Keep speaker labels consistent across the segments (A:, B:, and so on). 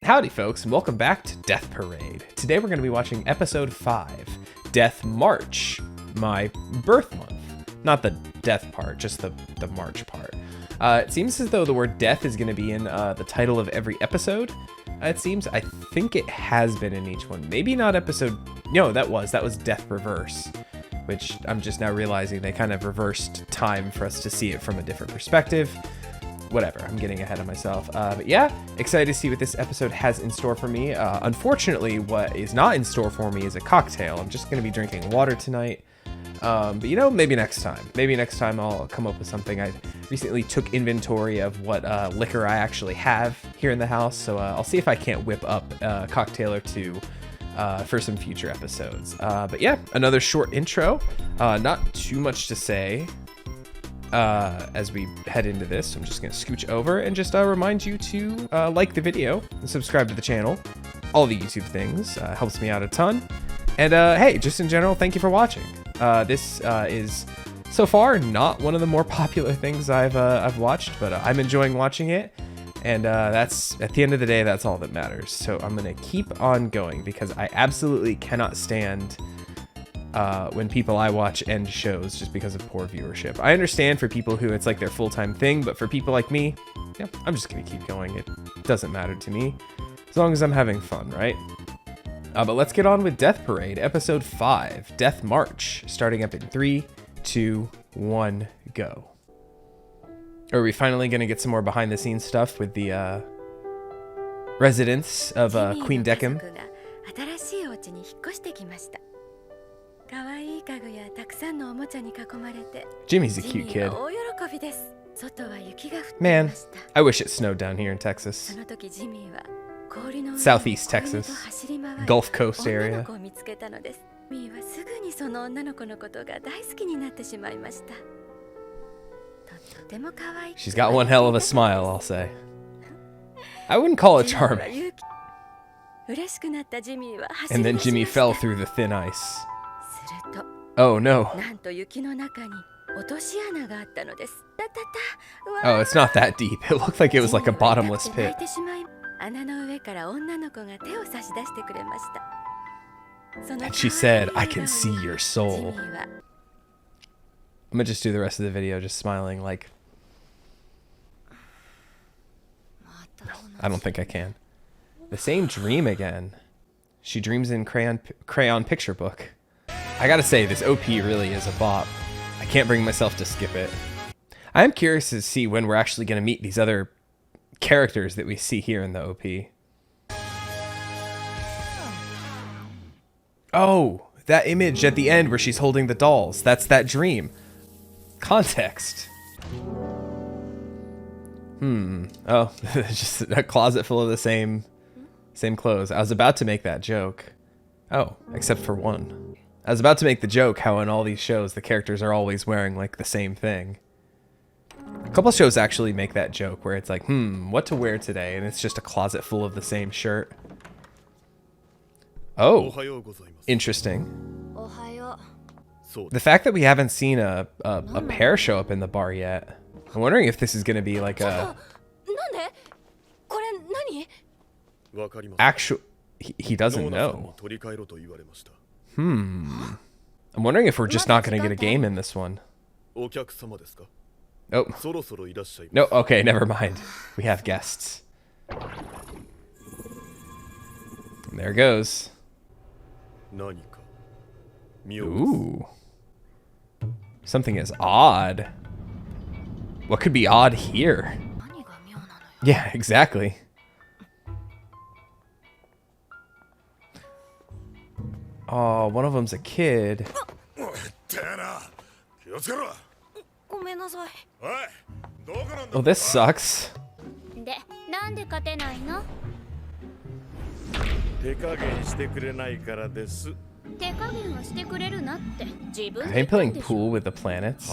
A: Howdy folks, and welcome back to Death Parade. Today we're going to be watching episode 5, Death March, my birth month. Not the death part, just the March part. It seems as though the word death is going to be in the title of every episode. It seems, I think it has been in each one. Maybe not episode, no, that was Death Reverse, which I'm just now realizing they kind of reversed time for us to see it from a different perspective. Whatever, I'm getting ahead of myself. But yeah, excited to see what this episode has in store for me. Unfortunately, what is not in store for me is a cocktail. I'm just going to be drinking water tonight. But you know, maybe next time. Maybe next time I'll come up with something. I recently took inventory of what liquor I actually have here in the house. So I'll see if I can't whip up a cocktail or two for some future episodes. But yeah, another short intro. Not too much to say. As we head into this, I'm just gonna scooch over and just remind you to like the video and subscribe to the channel. All the YouTube things helps me out a ton. And hey, just in general, thank you for watching. This is so far not one of the more popular things I've watched, but I'm enjoying watching it. And that's, at the end of the day, that's all that matters. So I'm gonna keep on going because I absolutely cannot stand when people I watch end shows just because of poor viewership. I understand for people who it's like their full-time thing, but for people like me, yeah, I'm just gonna keep going. It doesn't matter to me as long as I'm having fun, right? But let's get on with Death Parade, episode 5, Death March, starting up in 3, 2, 1, go. Are we finally gonna get some more behind-the-scenes stuff with the residents of Queen Deckham? Jimmy's a cute kid. Man, I wish it snowed down here in Texas. Southeast Texas. Gulf Coast area. She's got one hell of a smile, I'll say. I wouldn't call it charming. And then Jimmy fell through the thin ice. Oh no. Oh, it's not that deep. It looked like it was like a bottomless pit. And she said, "I can see your soul." I'm gonna just do the rest of the video just smiling like... I don't think I can. The same dream again. She dreams in crayon picture book. I gotta say, this OP really is a bop. I can't bring myself to skip it. I am curious to see when we're actually gonna meet these other characters that we see here in the OP. Oh, that image at the end where she's holding the dolls. That's that dream. Context. Oh, just a closet full of the same clothes. I was about to make that joke. Oh, except for one. I was about to make the joke how in all these shows the characters are always wearing like the same thing. A couple shows actually make that joke where it's like, what to wear today? And it's just a closet full of the same shirt. Oh, interesting. The fact that we haven't seen a pair show up in the bar yet. I'm wondering if this is going to be like a... Actual... He doesn't know. I'm wondering if we're just not going to get a game in this one. Oh. No, okay, never mind. We have guests. And there goes. Ooh. Something is odd. What could be odd here? Yeah, exactly. Oh, one of them's a kid. Oh, this sucks. Are they playing pool with the planets?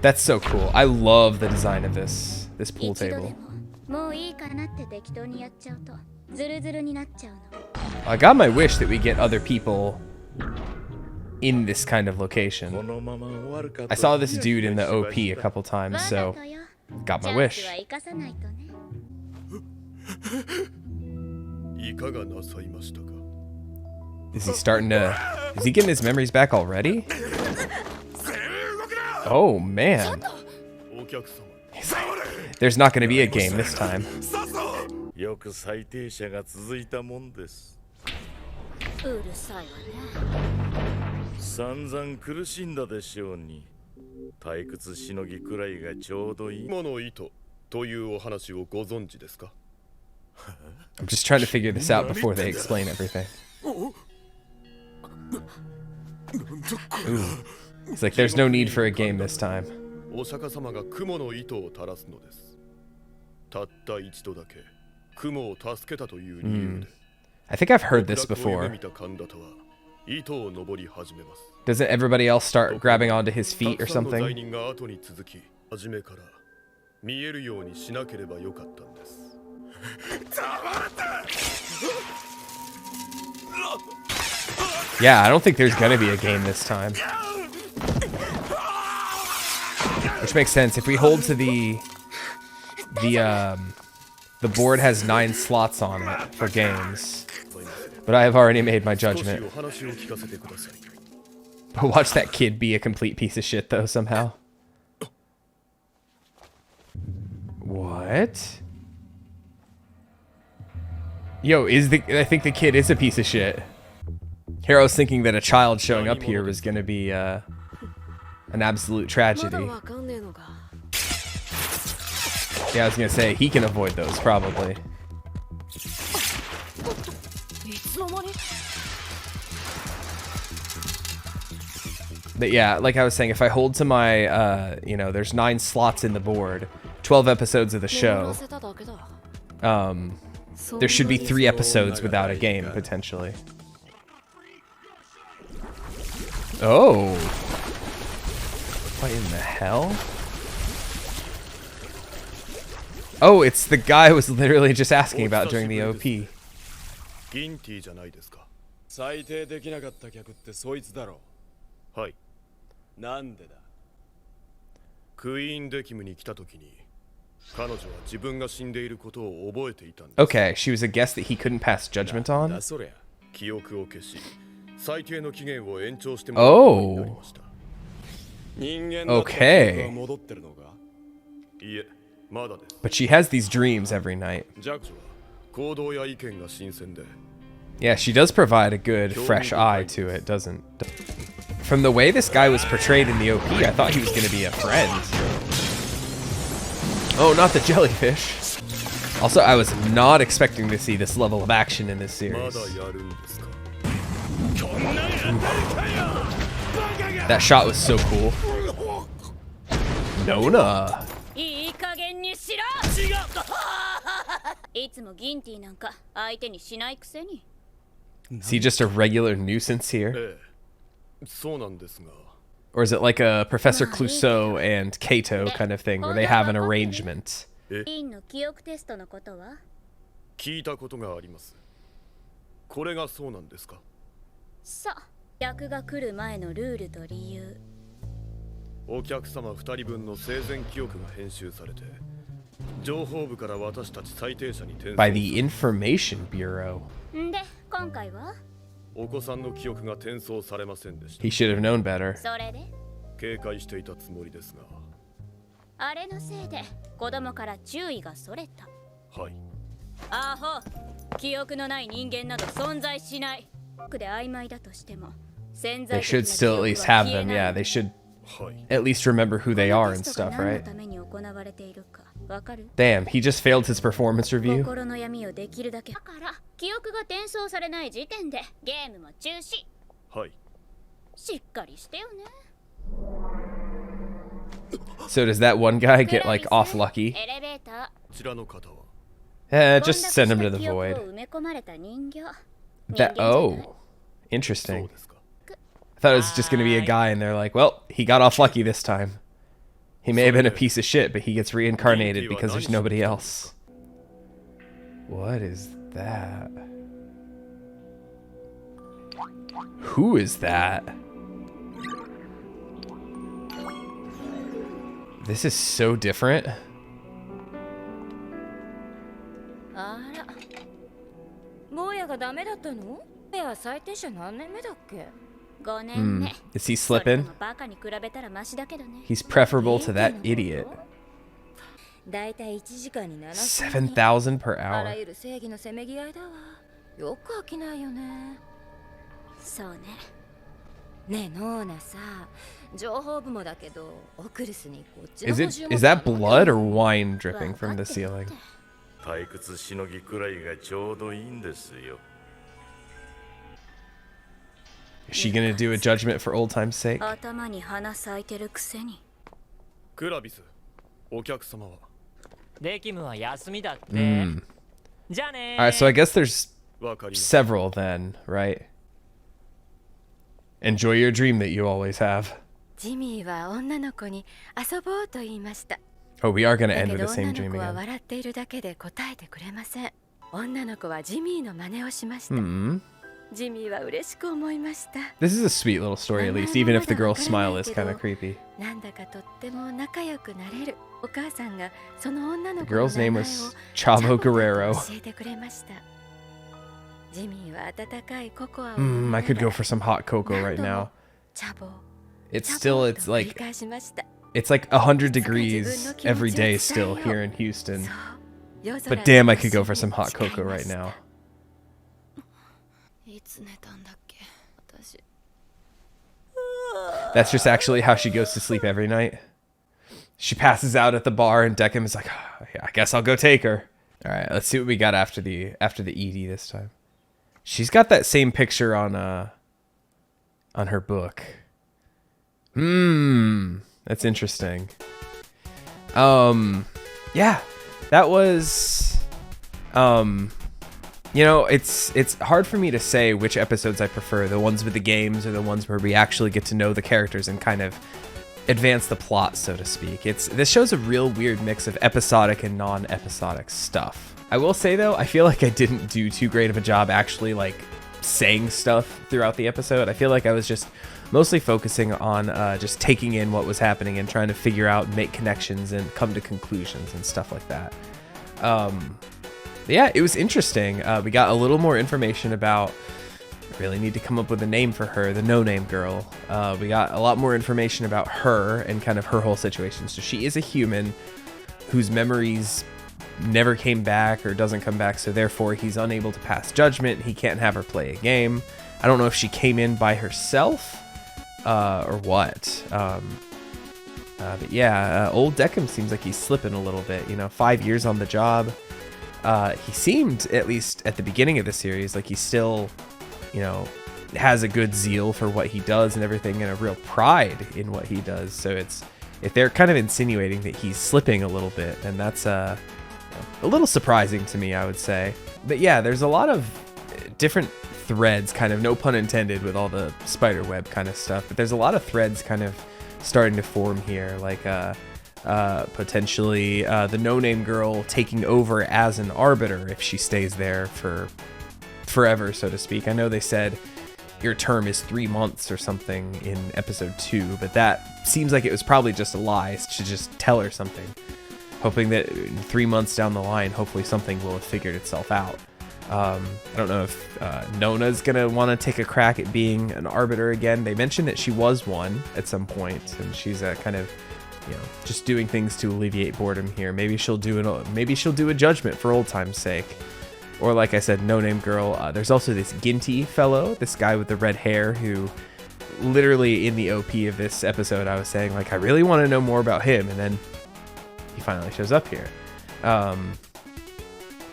A: That's so cool. I love the design of this pool table. I got my wish that we get other people in this kind of location. I saw this dude in the OP a couple times, so Got my wish.
B: いかがなさいましたか?
A: Is he getting his memories back already? Oh, man. There's not going to be a game this time.
B: よく最低者が続いたもんです。
C: うるさいわね。
B: 散々苦しんだでしょうに。退屈しのぎくらいがちょうどいい。もの糸というお話をご存知ですか?
A: I'm just trying to figure this out before they explain everything. Ooh. It's like there's no need for a game this time.
B: お釈迦様が雲の糸を垂らすのです。たった一度だけ雲を助けたという理由で。
A: I think I've heard this before. Doesn't everybody else start grabbing onto his feet or something? Yeah, I don't think there's gonna be a game this time. Which makes sense. If we hold to the board has 9 slots on it for games. But I have already made my judgment. But watch that kid be a complete piece of shit, though, somehow. What? Yo, I think the kid is a piece of shit. Here I was thinking that a child showing up here was gonna be, an absolute tragedy. Yeah, I was gonna say, he can avoid those, probably. But yeah, like I was saying, if I hold to my, you know, there's 9 slots in the board, 12 episodes of the show, there should be 3 episodes without a game, potentially. Oh! What in the hell? Oh, it's the guy I was literally just asking about during the OP.
B: ギンティじゃないですか。最低できなかった客ってそいつだろう。はい。なんでだ。クイーンデキムに来た時に彼女は自分が死んでいることを覚えていたんです。
A: Okay, she was a guest that he couldn't pass judgment on.
B: だそりゃ。記憶を消し、最低の期限を延長してもらうことになりました。人間の記憶が戻ってるのか？いえ、まだです。
A: But she has these dreams every night.
B: ジャックは行動や意見が新鮮で。
A: Yeah, she does provide a good, fresh eye to it, doesn't? From the way this guy was portrayed in the OP, I thought he was going to be a friend. Oh, not the jellyfish. Also, I was not expecting to see this level of action in this series. That shot was so cool. Nona. Is he just a regular nuisance here? Or is it like a Professor Clouseau and Kato kind of thing, where they have an arrangement?
B: 聞いたことがあります。これがそうなんですか？
C: さあ、役が来る前のルールと理由。
B: お客様2人分の生前記憶が編集されて、情報部から私たち最低者に転送。
A: By the Information Bureau.
C: で、今回は？
B: お子さんの記憶が転送されませんでした。
A: He should have known better.
C: それで？
B: 警戒していたつもりですが。
C: あれのせいで子供から注意がそれた。
B: はい。
C: アホ、記憶のない人間など存在しない。で曖昧だとしても、潜在
A: They should still at least have them. Yeah, they should at least remember who they are and stuff, right? Damn, he just failed his performance review.
C: 心の闇をできるだけ。だから記憶が転送されない時点でゲームも中止。
B: はい。
C: しっかりしてよね。
A: So does that one guy get like off lucky? Just send him to the void. Oh, interesting. I thought it was just gonna be a guy and they're like, well, he got off lucky this time. He may have been a piece of shit, but he gets reincarnated because there's nobody else. What is that? Who is that? This is so different.
C: がダメだったの？いや最低者何年目だっけ？5年目。
A: Is he slipping?
C: バカに比べたらマシだけどね。
A: He's preferable to that idiot.
C: だいたい1時間に
A: 7,000 per
C: あら
A: hour.
C: ゆる正義のせめぎ合いだわ。よく飽きないよね。そうね。ねえノーナさ、情報部もだけどオクルスにこっちの
A: Is
C: 補充も
A: that blood or wine dripping from the ceiling?
D: 退屈しのぎくらいがちょうどいいんですよ。
A: Is she gonna do a judgment for old time's sake?
C: 頭に花咲いてるくせに。
B: クラビス、お客様は。
E: レキムは休みだって。
A: Mm.
E: じゃあね
A: Alright, so I guess there's
B: わかります。
A: several then, right? Enjoy your dream that you always have.
C: ジミーは女の子に遊ぼうと言いました。
A: Oh, we are gonna
C: だ
A: end
C: け
A: with
C: ど
A: the
C: 女
A: same
C: の
A: dream
C: 子は
A: again.
C: 笑っているだけで答えてくれません。女の子はジミーの真似をしました。
A: Hmm.
C: ジミーは嬉しく思いました。
A: This is a sweet little story, at least, even if the girl's smile is kind of creepy.
C: なんだかとっても仲良くなれる。お母さんがその女の
A: The
C: 子の
A: girl's
C: 名
A: name
C: 前を
A: was
C: チャ
A: Chavo
C: ボだと
A: Guerrero.
C: 教えてくれました。ジミーは温かいココアを
A: I could go for some hot cocoa right now.
C: チャボ
A: It's
C: チャ
A: still,
C: ボ
A: it's
C: と繰り
A: like,
C: 返しました。
A: it's like 100 degrees every day still here in Houston.
C: そう夜空
A: But damn, I could go for some hot cocoa right now.
C: いつ寝たんだっけ私。
A: That's just actually how she goes to sleep every night. She passes out at the bar, and Deckham is like, "Oh, yeah, I guess I'll go take her." All right, let's see what we got after the ED this time. She's got that same picture on her book. That's interesting. Yeah, that was you know, it's hard for me to say which episodes I prefer, the ones with the games or the ones where we actually get to know the characters and kind of advance the plot, so to speak. This show's a real weird mix of episodic and non-episodic stuff. I will say though, I feel like I didn't do too great of a job actually like saying stuff throughout the episode. I feel like I was just mostly focusing on just taking in what was happening and trying to figure out, make connections and come to conclusions and stuff like that. Yeah, it was interesting. We got a little more information about, I really need to come up with a name for her, the no-name girl. We got a lot more information about her and kind of her whole situation. So she is a human whose memories never came back or doesn't come back, so therefore he's unable to pass judgment. He can't have her play a game. I don't know if she came in by herself or what. But yeah, old Deckham seems like he's slipping a little bit. You know, 5 years on the job. He seemed, at least at the beginning of the series, like he still, you know, has a good zeal for what he does and everything, and a real pride in what he does. So if they're kind of insinuating that he's slipping a little bit, and that's a little surprising to me, I would say. But yeah, there's a lot of different threads, kind of, no pun intended, with all the spider web kind of stuff. But there's a lot of threads kind of starting to form here, like potentially the no-name girl taking over as an arbiter if she stays there for forever, so to speak. I know they said your term is 3 months or something in episode 2, but that seems like it was probably just a lie to just tell her something, hoping that 3 months down the line, hopefully something will have figured itself out. I don't know if Nona's gonna want to take a crack at being an arbiter again. They mentioned that she was one at some point, and she's kind of, you know, just doing things to alleviate boredom here. Maybe she'll do a judgment for old time's sake, or like I said, no-name girl. There's also this Ginty fellow, this guy with the red hair, who literally in the OP of this episode, I was saying like I really want to know more about him, and then he finally shows up here.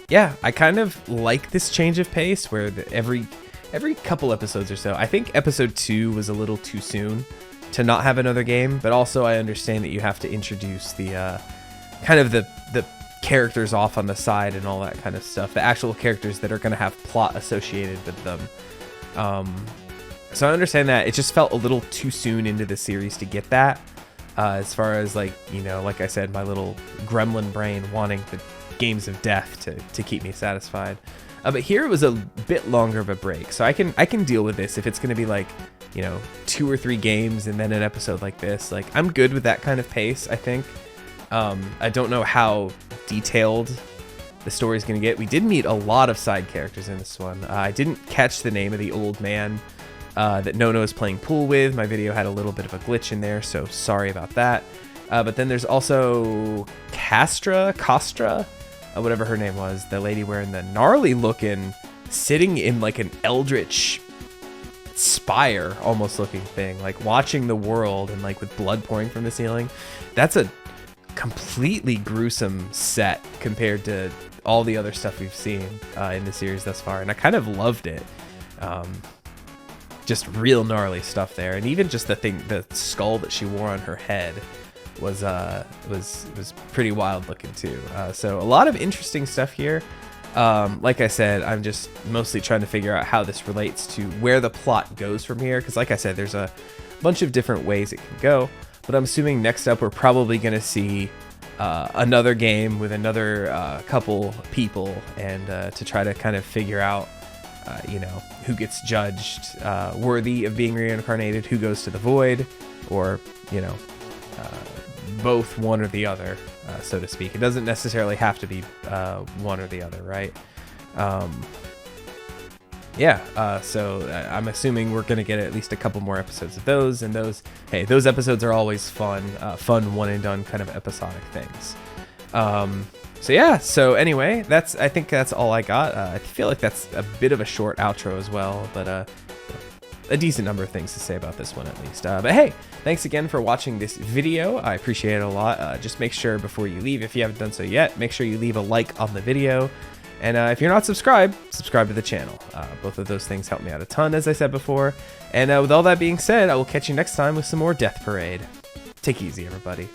A: Yeah, I kind of like this change of pace where every couple episodes or so. I think episode 2 was a little too soon to not have another game, but also I understand that you have to introduce the kind of the characters off on the side and all that kind of stuff, the actual characters that are going to have plot associated with them. So I understand that. It just felt a little too soon into the series to get that, as far as, like, you know, like I said, my little gremlin brain wanting the games of death to keep me satisfied. But here it was a bit longer of a break, so I can deal with this if it's going to be like, you know, 2 or 3 games and then an episode like this. Like, I'm good with that kind of pace, I think. I don't know how detailed the story's going to get. We did meet a lot of side characters in this one. I didn't catch the name of the old man that Nono is playing pool with. My video had a little bit of a glitch in there, so sorry about that. But then there's also Kostra, whatever her name was, the lady wearing the gnarly looking, sitting in like an eldritch spire almost looking thing, like watching the world and like with blood pouring from the ceiling. That's a completely gruesome set compared to all the other stuff we've seen in the series thus far, and I kind of loved it. Just real gnarly stuff there, and even just the skull that she wore on her head was pretty wild looking too. So a lot of interesting stuff here. Like I said, I'm just mostly trying to figure out how this relates to where the plot goes from here, because like I said, there's a bunch of different ways it can go. But I'm assuming next up we're probably going to see another game with another couple people, and to try to kind of figure out, who gets judged worthy of being reincarnated, who goes to the void, or, both one or the other, so to speak. It doesn't necessarily have to be one or the other, right? So I'm assuming we're going to get at least a couple more episodes of those, and those episodes are always fun one and done kind of episodic things. So anyway, I think that's all I got. I feel like that's a bit of a short outro as well, but a decent number of things to say about this one at least. But hey, thanks again for watching this video. I appreciate it a lot. Just make sure before you leave, if you haven't done so yet, make sure you leave a like on the video. And if you're not subscribed, subscribe to the channel. Both of those things help me out a ton, as I said before. And with all that being said, I will catch you next time with some more Death Parade. Take it easy, everybody.